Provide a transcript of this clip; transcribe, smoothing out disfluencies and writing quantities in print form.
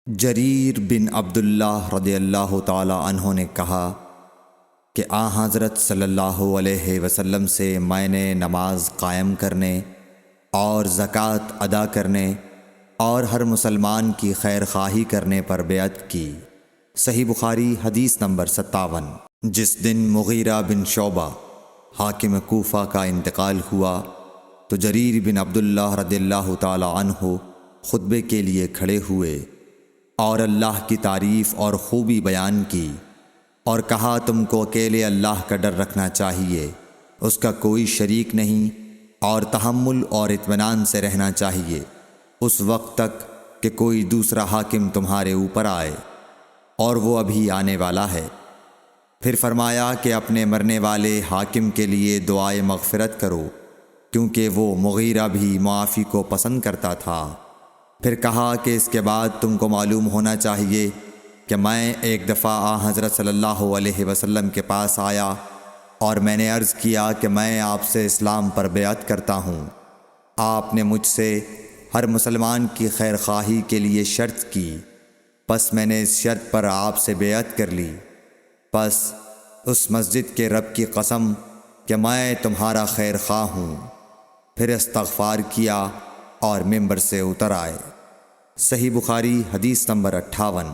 جریر بن عبداللہ رضی اللہ تعالی عنہ نے کہا کہ حضرت صلی اللہ علیہ وسلم سے میں نے نماز قائم کرنے اور زکوٰۃ ادا کرنے اور ہر مسلمان کی خیر خواہی کرنے پر بیعت کی۔ صحیح بخاری حدیث نمبر 57۔ جس دن مغیرہ بن شعبہ حاکم کوفہ کا انتقال ہوا تو جریر بن عبداللہ رضی اللہ تعالی عنہ خطبے کے لیے کھڑے ہوئے اور اللہ کی تعریف اور خوبی بیان کی اور کہا تم کو اکیلے اللہ کا ڈر رکھنا چاہیے، اس کا کوئی شریک نہیں، اور تحمل اور اطمینان سے رہنا چاہیے اس وقت تک کہ کوئی دوسرا حاکم تمہارے اوپر آئے، اور وہ ابھی آنے والا ہے۔ پھر فرمایا کہ اپنے مرنے والے حاکم کے لیے دعائے مغفرت کرو، کیونکہ وہ مغیرہ بھی معافی کو پسند کرتا تھا۔ پھر کہا کہ اس کے بعد تم کو معلوم ہونا چاہیے کہ میں ایک دفعہ حضرت صلی اللہ علیہ وسلم کے پاس آیا اور میں نے عرض کیا کہ میں آپ سے اسلام پر بیعت کرتا ہوں۔ آپ نے مجھ سے ہر مسلمان کی خیر خواہی کے لیے شرط کی، پس میں نے اس شرط پر آپ سے بیعت کر لی۔ پس اس مسجد کے رب کی قسم کہ میں تمہارا خیر خواہ ہوں۔ پھر استغفار کیا اور ممبر سے اتر آئے۔ صحیح بخاری حدیث نمبر 58۔